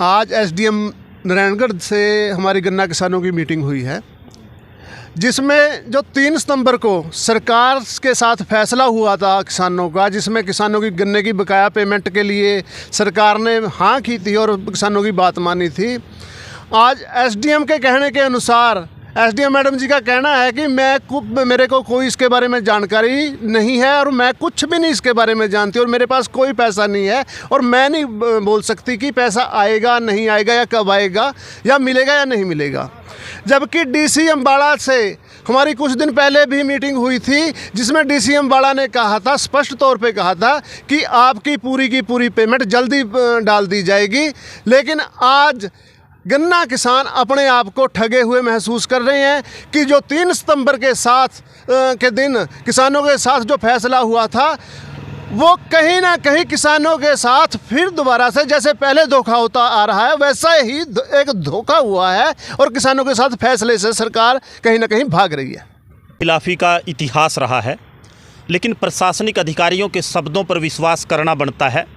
आज एसडीएम नारायणगढ़ से हमारी गन्ना किसानों की मीटिंग हुई है, जिसमें जो 3 सितंबर को सरकार के साथ फैसला हुआ था किसानों का, जिसमें किसानों की गन्ने की बकाया पेमेंट के लिए सरकार ने हाँ की थी और किसानों की बात मानी थी। आज एसडीएम के कहने के अनुसार एसडीएम मैडम जी का कहना है कि मेरे को कोई इसके बारे में जानकारी नहीं है और मैं कुछ भी नहीं इसके बारे में जानती और मेरे पास कोई पैसा नहीं है और मैं नहीं बोल सकती कि पैसा आएगा नहीं आएगा या कब आएगा या मिलेगा या नहीं मिलेगा। जबकि डीसी अम्बाड़ा से हमारी कुछ दिन पहले भी मीटिंग हुई थी, जिसमें डीसी अम्बाड़ा ने कहा था, स्पष्ट तौर पे कहा था कि आपकी पूरी की पूरी पेमेंट जल्दी डाल दी जाएगी। लेकिन आज गन्ना किसान अपने आप को ठगे हुए महसूस कर रहे हैं कि जो 3 सितंबर के दिन किसानों के साथ जो फैसला हुआ था, वो कहीं ना कहीं किसानों के साथ फिर दोबारा से जैसे पहले धोखा होता आ रहा है वैसा ही एक धोखा हुआ है और किसानों के साथ फैसले से सरकार कहीं ना कहीं भाग रही है। खिलाफी का इतिहास रहा है, लेकिन प्रशासनिक अधिकारियों के शब्दों पर विश्वास करना बनता है।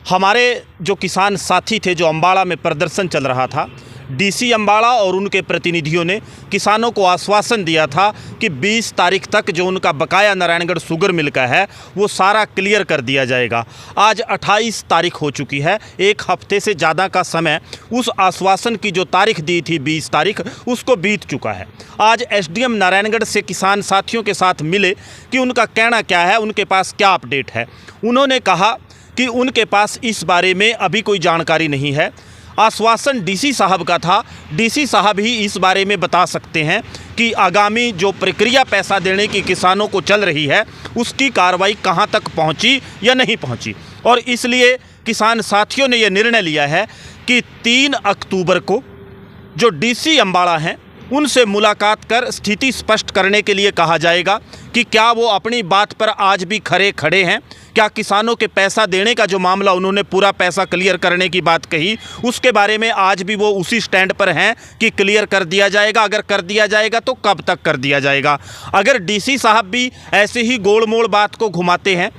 हमारे जो किसान साथी थे, जो अम्बाड़ा में प्रदर्शन चल रहा था, डीसी अम्बाड़ा और उनके प्रतिनिधियों ने किसानों को आश्वासन दिया था कि 20 तारीख तक जो उनका बकाया नारायणगढ़ शुगर मिल का है वो सारा क्लियर कर दिया जाएगा। आज 28 तारीख हो चुकी है, 1 हफ्ते से ज़्यादा का समय उस आश्वासन की जो तारीख दी थी 20 तारीख, उसको बीत चुका है। आज एसडीएम नारायणगढ़ से किसान साथियों के साथ मिले कि उनका कहना क्या है, उनके पास क्या अपडेट है। उन्होंने कहा कि उनके पास इस बारे में अभी कोई जानकारी नहीं है। आश्वासन डीसी साहब का था, डीसी साहब ही इस बारे में बता सकते हैं कि आगामी जो प्रक्रिया पैसा देने की किसानों को चल रही है उसकी कार्रवाई कहां तक पहुंची या नहीं पहुंची। और इसलिए किसान साथियों ने यह निर्णय लिया है कि 3 अक्टूबर को जो डीसी अम्बाड़ा हैं उनसे मुलाकात कर स्थिति स्पष्ट करने के लिए कहा जाएगा कि क्या वो अपनी बात पर आज भी खड़े हैं, क्या किसानों के पैसा देने का जो मामला उन्होंने पूरा पैसा क्लियर करने की बात कही उसके बारे में आज भी वो उसी स्टैंड पर हैं कि क्लियर कर दिया जाएगा। अगर कर दिया जाएगा तो कब तक कर दिया जाएगा। अगर डीसी साहब भी ऐसे ही गोल मोड़ बात को घुमाते हैं,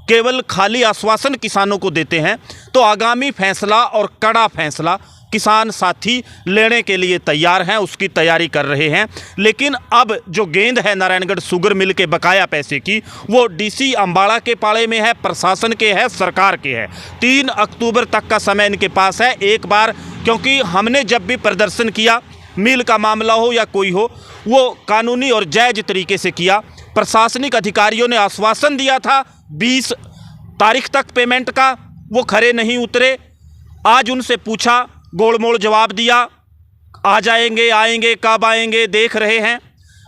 केवल खाली आश्वासन किसानों को देते हैं, तो आगामी फैसला और कड़ा फैसला किसान साथी लेने के लिए तैयार हैं, उसकी तैयारी कर रहे हैं। लेकिन अब जो गेंद है नारायणगढ़ शुगर मिल के बकाया पैसे की, वो डीसी अम्बाड़ा के पाले में है, प्रशासन के है, सरकार के है। 3 अक्टूबर तक का समय इनके पास है। एक बार, क्योंकि हमने जब भी प्रदर्शन किया, मिल का मामला हो या कोई हो, वो कानूनी और जायज़ तरीके से किया। प्रशासनिक अधिकारियों ने आश्वासन दिया था 20 तारीख तक पेमेंट का, वो खरे नहीं उतरे। आज उनसे पूछा, गोल मोड़ जवाब दिया, आ जाएंगे, आएंगे, कब आएंगे देख रहे हैं।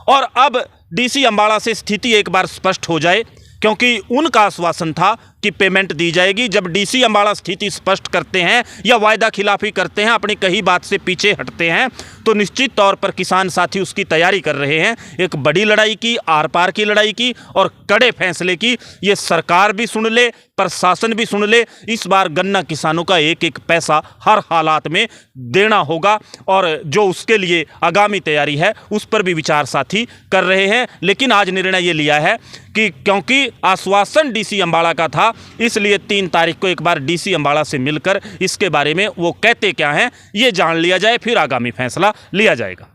और अब डीसी अम्बाड़ा से स्थिति एक बार स्पष्ट हो जाए, क्योंकि उनका आश्वासन था कि पेमेंट दी जाएगी। जब डीसी अम्बाड़ा स्थिति स्पष्ट करते हैं या वायदा खिलाफी करते हैं, अपनी कही बात से पीछे हटते हैं, तो निश्चित तौर पर किसान साथी उसकी तैयारी कर रहे हैं। एक बड़ी लड़ाई की, आर पार की लड़ाई की और कड़े फैसले की। ये सरकार भी सुन ले, प्रशासन भी सुन ले। इस बार गन्ना किसानों का एक एक पैसा हर हालात में देना होगा और जो उसके लिए आगामी तैयारी है उस पर भी विचार साथी कर रहे हैं। लेकिन आज निर्णय ये लिया है कि क्योंकि आश्वासन डीसी अम्बाड़ा का था, इसलिए 3 तारीख को एक बार डीसी अम्बाड़ा से मिलकर इसके बारे में वो कहते क्या हैं ये जान लिया जाए, फिर आगामी फैसला लिया जाएगा।